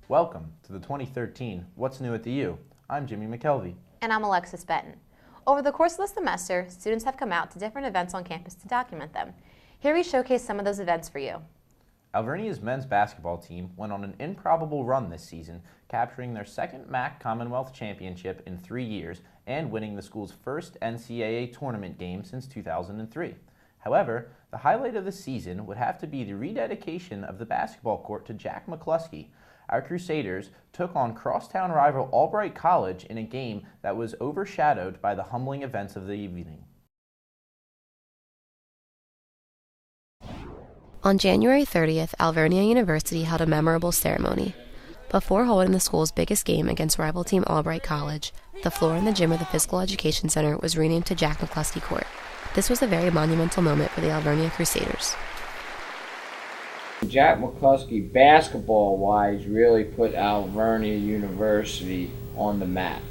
Welcome to the 2013 What's New at the U. I'm Jimmy McKelvey. And I'm Alexis Benton. Over the course of the semester, students have come out to different events on campus to document them. Here we showcase some of those events for you. Alvernia's men's basketball team went on an improbable run this season, capturing their second MAC Commonwealth Championship in 3 years and winning the school's first NCAA tournament game since 2003. However, the highlight of the season would have to be the rededication of the basketball court to JackMcCluskey. Our Crusaders took on crosstown rival Albright College in a game that was overshadowed by the humbling events of the evening. On January 30th, Alvernia University held a memorable ceremony. Before holding the school's biggest game against rival team Albright College, the floor in the gym of the Physical Education Center was renamed to JackMcCluskey Court. This was a very monumental moment for the Alvernia Crusaders. Jack McCluskey, basketball-wise, really put Alvernia University on the map.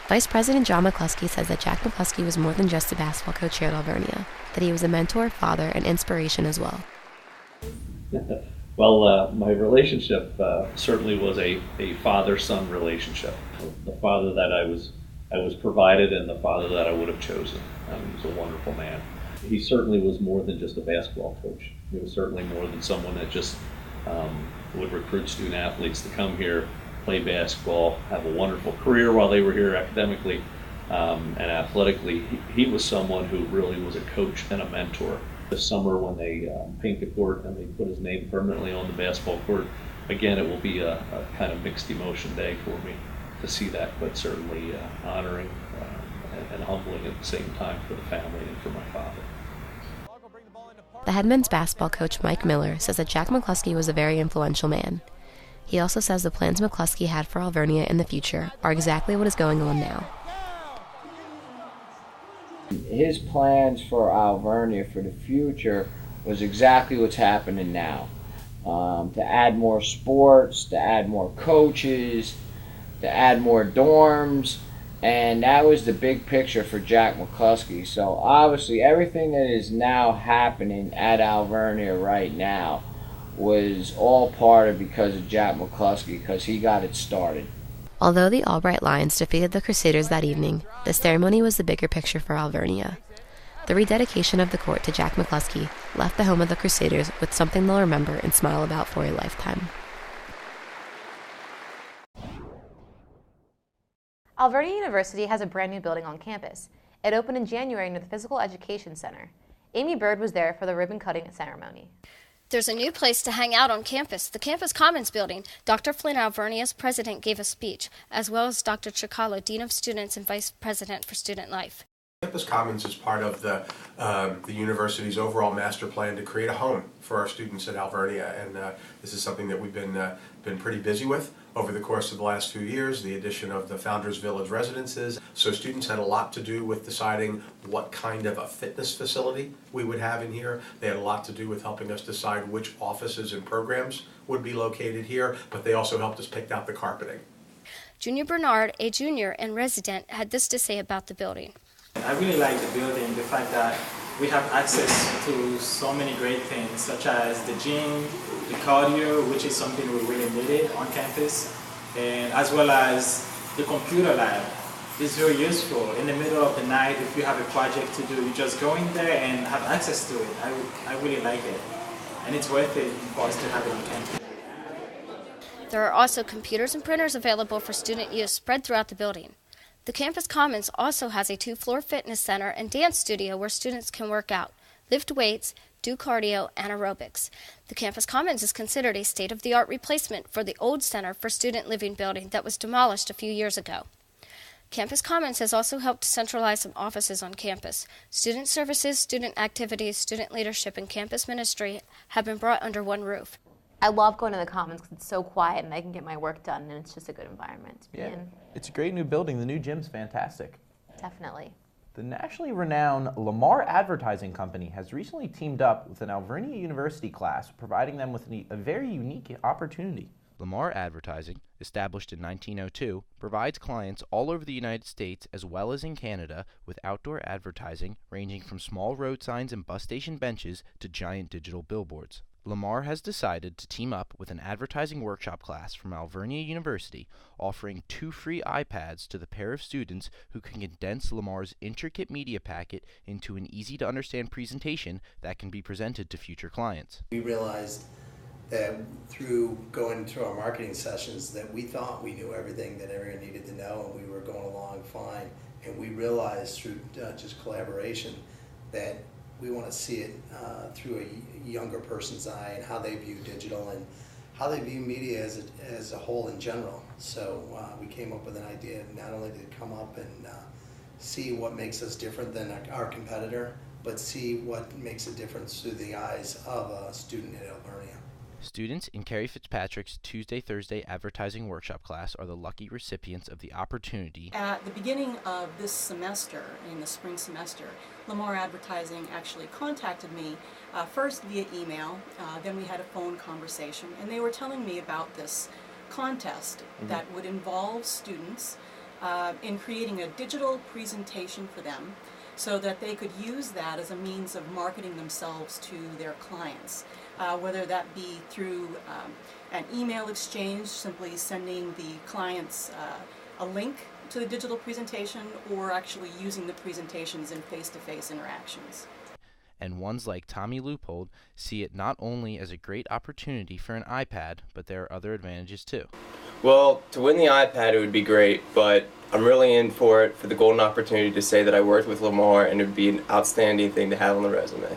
Vice President John McCluskey says that Jack McCluskey was more than just a basketball coach here at Alvernia, that he was a mentor, father, and inspiration as well. Well, my relationship certainly was a father-son relationship. The father that I was provided and the father that I would have chosen. He was a wonderful man. He certainly was more than just a basketball coach. He was certainly more than someone that just would recruit student athletes to come here, play basketball, have a wonderful career while they were here academically and athletically. He was someone who really was a coach and a mentor. This summer when they paint the court and they put his name permanently on the basketball court, again, it will be a kind of mixed emotion day for me to see that, but certainly honoring and humbling at the same time for the family and for my father. The head men's basketball coach, Mike Miller, says that Jack McCluskey was a very influential man. He also says the plans McCluskey had for Alvernia in the future are exactly what is going on now. His plans for Alvernia for the future was exactly what's happening now. To add more sports, to add more coaches, to add more dorms, and that was the big picture for Jack McCluskey. So obviously everything that is now happening at Alvernia right now was all part of because of Jack McCluskey, because he got it started. Although the Albright Lions defeated the Crusaders that evening, the ceremony was the bigger picture for Alvernia. The rededication of the court to Jack McCluskey left the home of the Crusaders with something they'll remember and smile about for a lifetime. Alvernia University has a brand new building on campus. It opened in January near the Physical Education Center. Amy Bird was there for the ribbon-cutting ceremony. There's a new place to hang out on campus, the Campus Commons building. Dr. Flynn, Alvernia's president, gave a speech, as well as Dr. Chicalo, Dean of Students and Vice President for Student Life. Campus Commons is part of the university's overall master plan to create a home for our students at Alvernia, and this is something that we've been pretty busy with over the course of the last few years, the addition of the Founders Village residences. So students had a lot to do with deciding what kind of a fitness facility we would have in here. They had a lot to do with helping us decide which offices and programs would be located here, but they also helped us pick out the carpeting. Junior Bernard, a junior and resident, had this to say about the building. I really like the building, the fact that we have access to so many great things, such as the gym, the cardio, which is something we really needed on campus, and as well as the computer lab. It's very useful. In the middle of the night, if you have a project to do, you just go in there and have access to it. I really like it, and it's worth it for us to have it on campus. There are also computers and printers available for student use spread throughout the building. The Campus Commons also has a 2-floor fitness center and dance studio where students can work out, lift weights, do cardio, and aerobics. The Campus Commons is considered a state-of-the-art replacement for the old Center for Student Living building that was demolished a few years ago. Campus Commons has also helped centralize some offices on campus. Student services, student activities, student leadership, and campus ministry have been brought under one roof. I love going to the Commons because it's so quiet and I can get my work done, and it's just a good environment to be in. It's a great new building. The new gym's fantastic. Definitely. The nationally renowned Lamar Advertising company has recently teamed up with an Alvernia University class, providing them with a very unique opportunity. Lamar Advertising, established in 1902, provides clients all over the United States as well as in Canada with outdoor advertising ranging from small road signs and bus station benches to giant digital billboards. Lamar has decided to team up with an advertising workshop class from Alvernia University, offering 2 free iPads to the pair of students who can condense Lamar's intricate media packet into an easy-to-understand presentation that can be presented to future clients. We realized that through going through our marketing sessions that we thought we knew everything that everyone needed to know, and we were going along fine. And we realized through just collaboration that we want to see it through a younger person's eye and how they view digital and how they view media as a whole in general. So we came up with an idea not only to come up and see what makes us different than our competitor, but see what makes a difference through the eyes of a student at Alvernia. Students in Carrie Fitzpatrick's Tuesday-Thursday advertising workshop class are the lucky recipients of the opportunity. At the beginning of this semester, in the spring semester, Lamar Advertising actually contacted me first via email, then we had a phone conversation, and they were telling me about this contest that would involve students in creating a digital presentation for them so that they could use that as a means of marketing themselves to their clients. Whether that be through an email exchange, simply sending the clients a link to the digital presentation, or actually using the presentations in face-to-face interactions. And ones like Tommy Loopold see it not only as a great opportunity for an iPad, but there are other advantages too. Well, to win the iPad it would be great, but I'm really in for it for the golden opportunity to say that I worked with Lamar, and it would be an outstanding thing to have on the resume.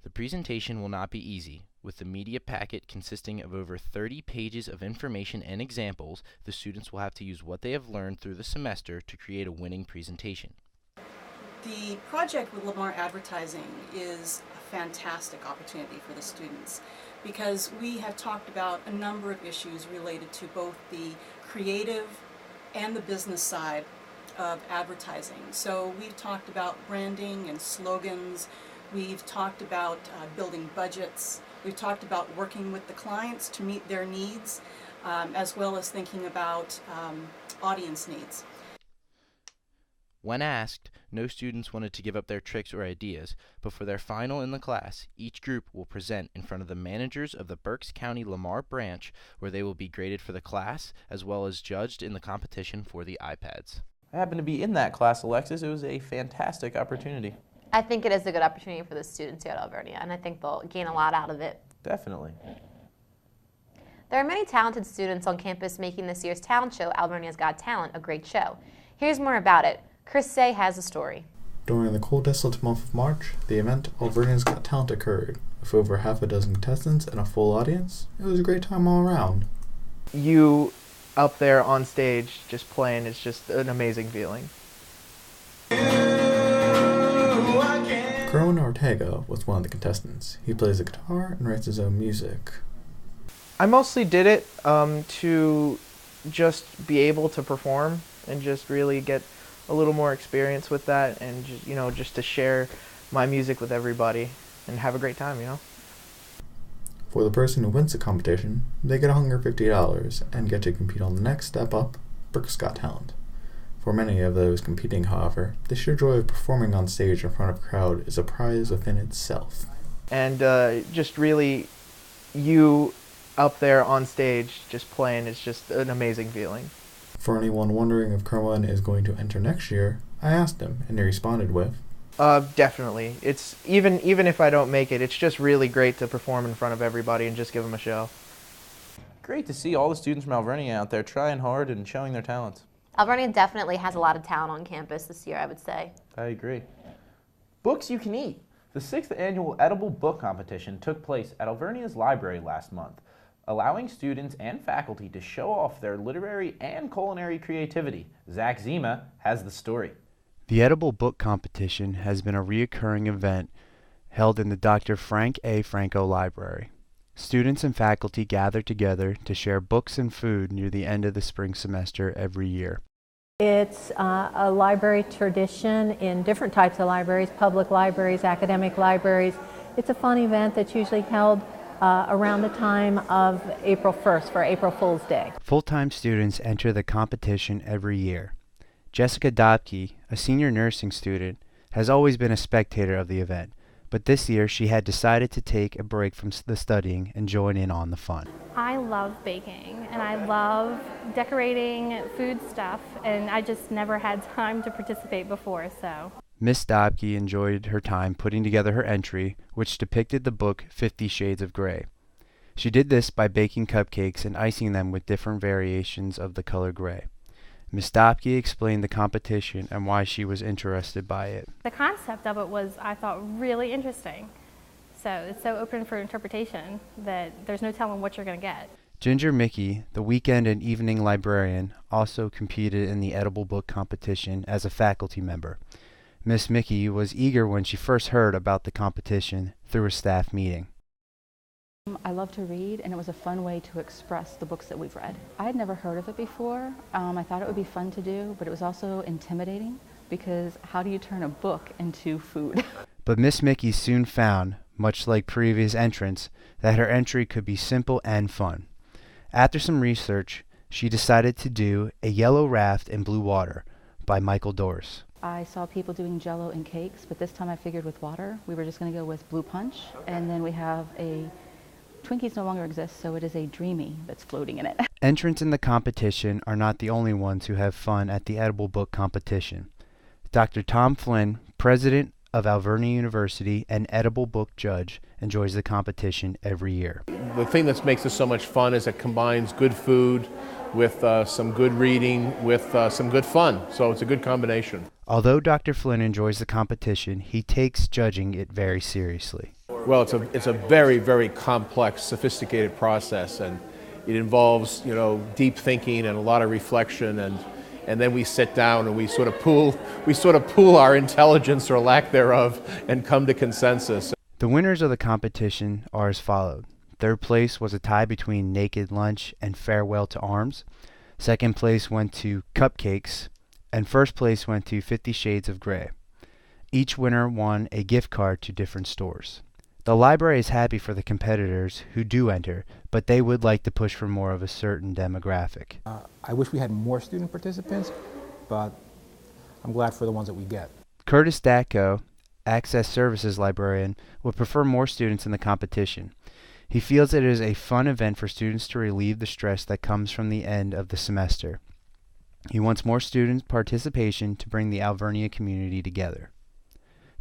The presentation will not be easy. With the media packet consisting of over 30 pages of information and examples, the students will have to use what they have learned through the semester to create a winning presentation. The project with Lamar Advertising is a fantastic opportunity for the students because we have talked about a number of issues related to both the creative and the business side of advertising. So we've talked about branding and slogans, we've talked about building budgets, we've talked about working with the clients to meet their needs, as well as thinking about audience needs. When asked, no students wanted to give up their tricks or ideas, but for their final in the class, each group will present in front of the managers of the Berks County Lamar branch, where they will be graded for the class, as well as judged in the competition for the iPads. I happened to be in that class, Alexis. It was a fantastic opportunity. I think it is a good opportunity for the students here at Alvernia, and I think they'll gain a lot out of it. Definitely. There are many talented students on campus making this year's talent show, Alvernia's Got Talent, a great show. Here's more about it. Chris Say has a story. During the cold, desolate month of March, the event Alvernia's Got Talent occurred. With over half a dozen contestants and a full audience, it was a great time all around. You up there on stage just playing is just an amazing feeling. Kerwin Ortega was one of the contestants. He plays the guitar and writes his own music. I mostly did it to just be able to perform and just really get a little more experience with that, and just to share my music with everybody and have a great time, For the person who wins the competition, they get $150 and get to compete on the next step up, Berks Got Talent. For many of those competing, however, the sheer joy of performing on stage in front of a crowd is a prize within itself. And just really, you up there on stage just playing is just an amazing feeling. For anyone wondering if Kerwin is going to enter next year, I asked him, and he responded with, Definitely. It's even if I don't make it, it's just really great to perform in front of everybody and just give them a show. Great to see all the students from Alvernia out there trying hard and showing their talents. Alvernia definitely has a lot of talent on campus this year, I would say. I agree. Books you can eat. The 6th annual edible book competition took place at Alvernia's library last month, allowing students and faculty to show off their literary and culinary creativity. Zach Zima has the story. The Edible Book Competition has been a reoccurring event held in the Dr. Frank A. Franco Library. Students and faculty gather together to share books and food near the end of the spring semester every year. It's a library tradition in different types of libraries, public libraries, academic libraries. It's a fun event that's usually held around the time of April 1st for April Fool's Day. Full-time students enter the competition every year. Jessica Dopke, a senior nursing student, has always been a spectator of the event, but but this year she had decided to take a break from the studying and join in on the fun. I love baking and I love decorating food stuff, and I just never had time to participate before, so. Miss Dobke enjoyed her time putting together her entry, which depicted the book 50 Shades of Grey. She did this by baking cupcakes and icing them with different variations of the color gray. Miss Dobke explained the competition and why she was interested by it. The concept of it was, I thought, really interesting. So it's so open for interpretation that there's no telling what you're going to get. Ginger Mickey, the weekend and evening librarian, also competed in the edible book competition as a faculty member. Miss Mickey was eager when she first heard about the competition through a staff meeting. I love to read, and it was a fun way to express the books that we've read. I had never heard of it before. I thought it would be fun to do, but it was also intimidating because how do you turn a book into food? But Miss Mickey soon found, much like previous entrants, that her entry could be simple and fun. After some research, she decided to do A Yellow Raft in Blue Water by Michael Dorse. I saw people doing Jell-O and cakes, but this time I figured with water. We were just going to go with Blue Punch, and then we have a Twinkies no longer exist, so it is a Dreamy that's floating in it. Entrants in the competition are not the only ones who have fun at the edible book competition. Dr. Tom Flynn, president of Alvernia University and edible book judge, enjoys the competition every year. The thing that makes this so much fun is it combines good food with some good reading, with some good fun, so it's a good combination. Although Dr. Flynn enjoys the competition, he takes judging it very seriously. Well, it's a very, very complex, sophisticated process, and it involves, deep thinking and a lot of reflection, and then we sit down and we sort of pool our intelligence or lack thereof and come to consensus. The winners of the competition are as followed. Third place was a tie between Naked Lunch and Farewell to Arms. Second place went to Cupcakes, and first place went to 50 Shades of Grey. Each winner won a gift card to different stores. The library is happy for the competitors who do enter, but they would like to push for more of a certain demographic. I wish we had more student participants, but I'm glad for the ones that we get. Curtis Datko, Access Services Librarian, would prefer more students in the competition. He feels it is a fun event for students to relieve the stress that comes from the end of the semester. He wants more student participation to bring the Alvernia community together.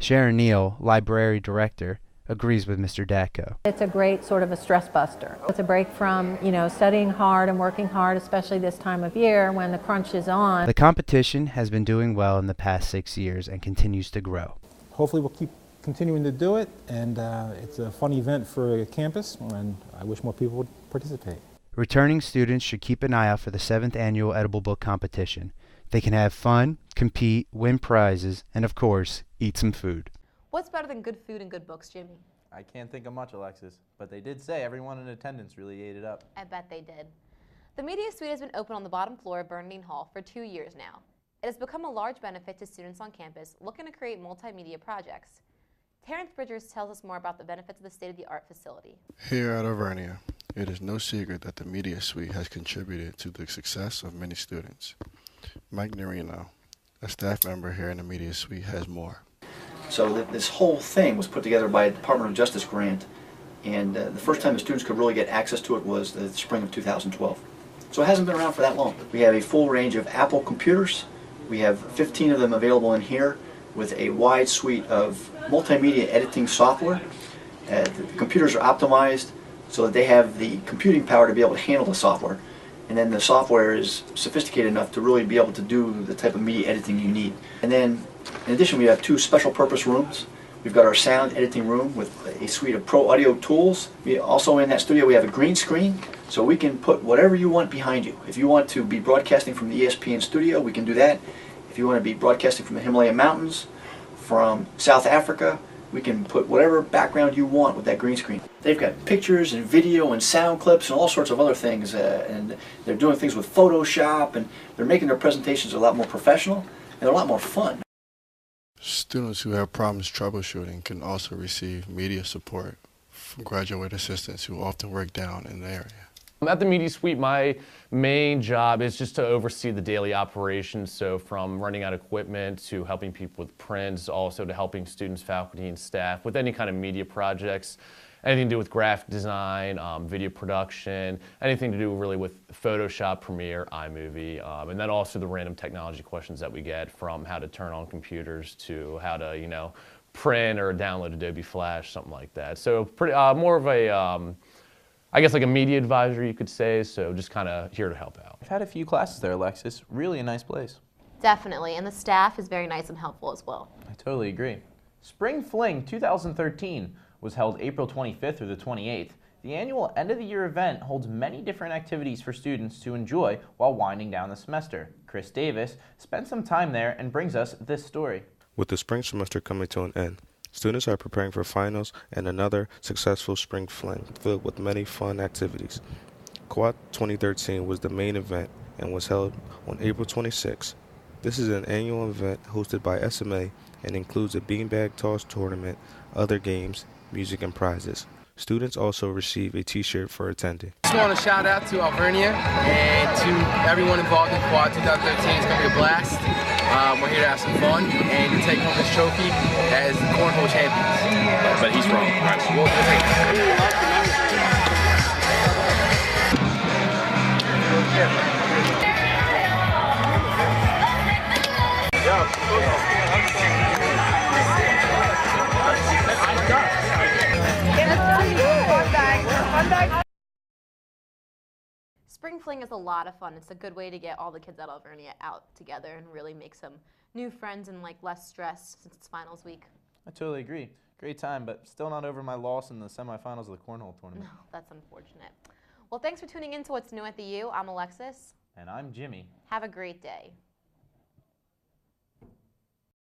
Sharon Neal, Library Director, agrees with Mr. Datko. It's a great sort of a stress buster. It's a break from, studying hard and working hard, especially this time of year when the crunch is on. The competition has been doing well in the past 6 years and continues to grow. Hopefully we'll keep continuing to do it, and it's a fun event for campus, and I wish more people would participate. Returning students should keep an eye out for the 7th annual Edible Book Competition. They can have fun, compete, win prizes, and of course, eat some food. What's better than good food and good books, Jimmy? I can't think of much, Alexis, but they did say everyone in attendance really ate it up. I bet they did. The Media Suite has been open on the bottom floor of Bernadine Hall for 2 years now. It has become a large benefit to students on campus looking to create multimedia projects. Terrence Bridgers tells us more about the benefits of the state-of-the-art facility. Here at Alvernia, it is no secret that the Media Suite has contributed to the success of many students. Mike Nerino, a staff member here in the Media Suite, has more. So this whole thing was put together by a Department of Justice grant, and the first time the students could really get access to it was the spring of 2012. So it hasn't been around for that long. We have a full range of Apple computers. We have 15 of them available in here with a wide suite of multimedia editing software. The computers are optimized so that they have the computing power to be able to handle the software. And then the software is sophisticated enough to really be able to do the type of media editing you need. And then, in addition, we have 2 special purpose rooms. We've got our sound editing room with a suite of pro audio tools. Also in that studio we have a green screen, so we can put whatever you want behind you. If you want to be broadcasting from the ESPN studio, we can do that. If you want to be broadcasting from the Himalayan mountains, from South Africa, we can put whatever background you want with that green screen. They've got pictures and video and sound clips and all sorts of other things, and they're doing things with Photoshop, and they're making their presentations a lot more professional and they're a lot more fun. Students who have problems troubleshooting can also receive media support from graduate assistants who often work down in the area. At the Media Suite, my main job is just to oversee the daily operations, so from running out equipment to helping people with prints, also to helping students, faculty, and staff with any kind of media projects, anything to do with graphic design, video production, anything to do really with Photoshop, Premiere, iMovie, and then also the random technology questions that we get, from how to turn on computers to how to, print or download Adobe Flash, something like that. So pretty more of a I guess like a media advisor, you could say, so just kind of here to help out. I've had a few classes there, Alexis. Really a nice place. Definitely, and the staff is very nice and helpful as well. I totally agree. Spring Fling 2013 was held April 25th through the 28th. The annual end-of-the-year event holds many different activities for students to enjoy while winding down the semester. Chris Davis spent some time there and brings us this story. With the spring semester coming to an end, students are preparing for finals and another successful spring fling filled with many fun activities. Quad 2013 was the main event and was held on April 26. This is an annual event hosted by SMA and includes a beanbag toss tournament, other games, music, and prizes. Students also receive a t-shirt for attending. I just want to shout out to Alvernia and to everyone involved in Quad 2013. It's going to be a blast. We're here to have some fun and to take home this trophy as the cornhole champions. But he's wrong, right? We'll take Spring Fling is a lot of fun. It's a good way to get all the kids at Alvernia out together and really make some new friends and less stress since it's finals week. I totally agree. Great time, but still not over my loss in the semifinals of the cornhole tournament. No, that's unfortunate. Well, thanks for tuning in to What's New at the U. I'm Alexis. And I'm Jimmy. Have a great day.